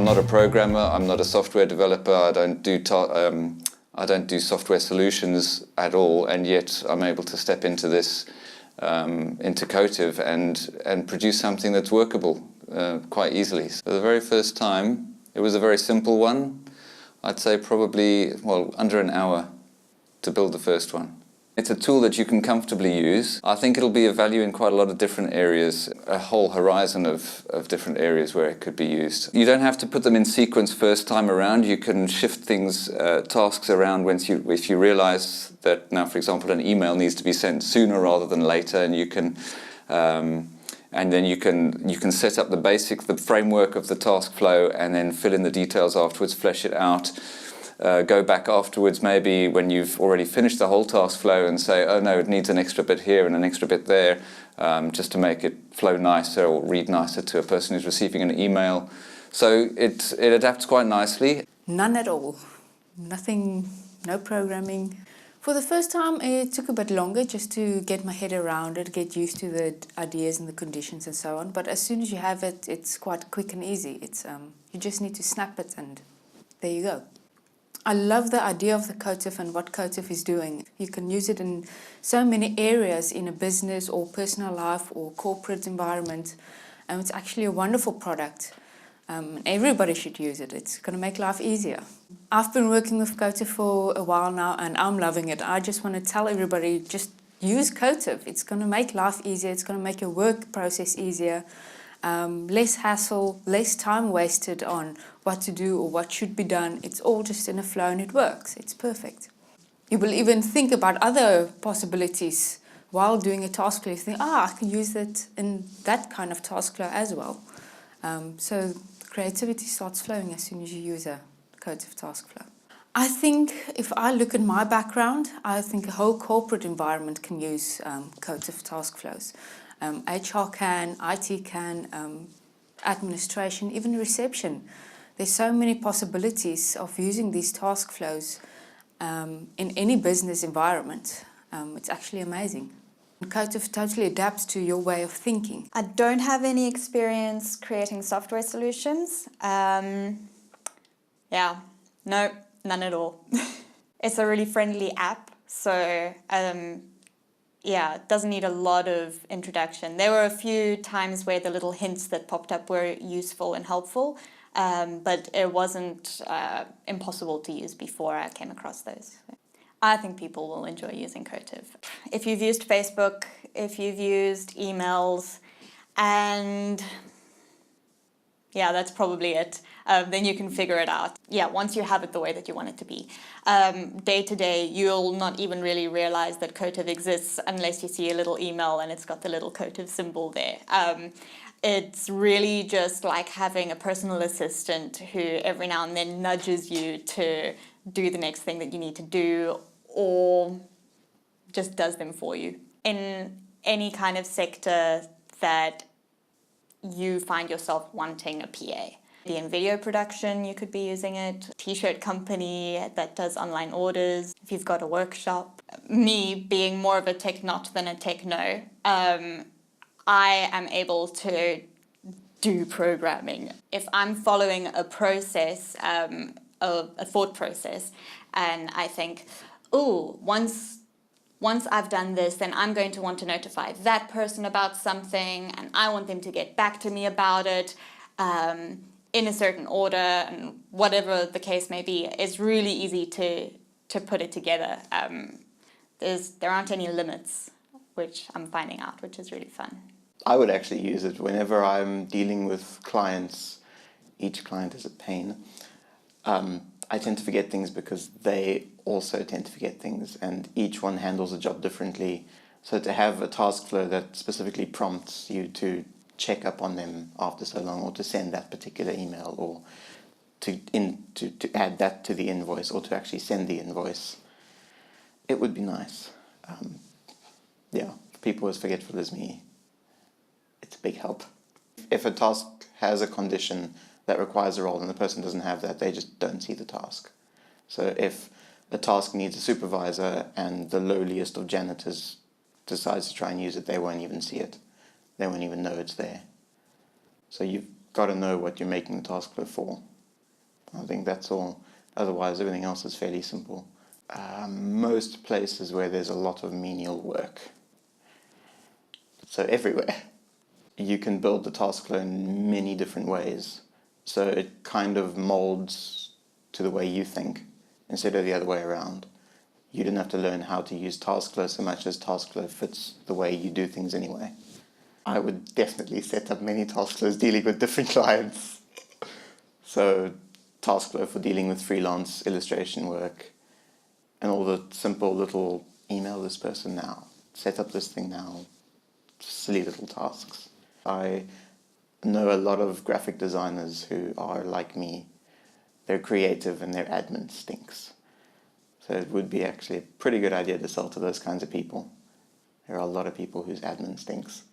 not a programmer, I'm not a software developer, I don't do software solutions at all, and yet I'm able to step into this, into Kotive and produce something that's workable quite easily. So the very first time, it was a very simple one. I'd say probably, well, under an hour to build the first one. It's a tool that you can comfortably use. I think it'll be of value in quite a lot of different areas, a whole horizon of different areas where it could be used. You don't have to put them in sequence first time around. You can shift things, tasks around if you realize that now, for example, an email needs to be sent sooner rather than later, and you can and then you can set up the framework of the task flow, and then fill in the details afterwards, flesh it out. Go back afterwards, maybe when you've already finished the whole task flow, and say, oh no, it needs an extra bit here and an extra bit there, just to make it flow nicer or read nicer to a person who's receiving an email. So it adapts quite nicely. None at all. Nothing, no programming. For the first time, it took a bit longer just to get my head around it, get used to the ideas and the conditions and so on. But as soon as you have it, it's quite quick and easy. It's you just need to snap it and there you go. I love the idea of the Kotive and what Kotive is doing. You can use it in so many areas in a business or personal life or corporate environment. And it's actually a wonderful product. Everybody should use it. It's going to make life easier. I've been working with Kotive for a while now and I'm loving it. I just want to tell everybody, just use Kotive. It's going to make life easier. It's going to make your work process easier. Less hassle, less time wasted on what to do or what should be done. It's all just in a flow and it works. It's perfect. You will even think about other possibilities while doing a task flow. You think, I can use that in that kind of task flow as well. So creativity starts flowing as soon as you use a Kotive task flow. I think if I look at my background, I think a whole corporate environment can use Kotive task flows. HR can, IT can, administration, even reception. There's so many possibilities of using these task flows in any business environment. It's actually amazing. Kotive totally adapts to your way of thinking. I don't have any experience creating software solutions. Yeah, no, none at all. It's a really friendly app, so yeah, it doesn't need a lot of introduction. There were a few times where the little hints that popped up were useful and helpful, but it wasn't impossible to use before I came across those. I think people will enjoy using Kotive. If you've used Facebook, if you've used emails, and yeah, that's probably it. Then you can figure it out. Yeah, once you have it the way that you want it to be. Day to day, you'll not even really realize that Kotive exists unless you see a little email and it's got the little Kotive symbol there. It's really just like having a personal assistant who every now and then nudges you to do the next thing that you need to do, or just does them for you. In any kind of sector that you find yourself wanting a PA. In video production, you could be using it. T-shirt company that does online orders. If you've got a workshop. Me being more of a tech nut than a tech no, I am able to do programming. If I'm following a process, a thought process, and I think, oh, once I've done this, then I'm going to want to notify that person about something, and I want them to get back to me about it in a certain order, and whatever the case may be. It's really easy to put it together. There aren't any limits, which I'm finding out, which is really fun. I would actually use it whenever I'm dealing with clients. Each client is a pain. I tend to forget things because they also tend to forget things, and each one handles a job differently. So to have a task flow that specifically prompts you to check up on them after so long, or to send that particular email, or to add that to the invoice, or to actually send the invoice, it would be nice. Yeah, for people as forgetful as me, it's a big help. If a task has a condition that requires a role and the person doesn't have that, they just don't see the task. So if a task needs a supervisor and the lowliest of janitors decides to try and use it, they won't even see it. They won't even know it's there. So you've got to know what you're making the task flow for. I think that's all. Otherwise, everything else is fairly simple. Most places where there's a lot of menial work, so everywhere, you can build the task flow in many different ways. So it kind of molds to the way you think instead of the other way around. You didn't have to learn how to use taskflow so much as taskflow fits the way you do things anyway. I would definitely set up many taskflows dealing with different clients. So taskflow for dealing with freelance illustration work and all the simple little email this person now, set up this thing now, silly little tasks. I know a lot of graphic designers who are like me. They're creative and their admin stinks. So it would be actually a pretty good idea to sell to those kinds of people. There are a lot of people whose admin stinks.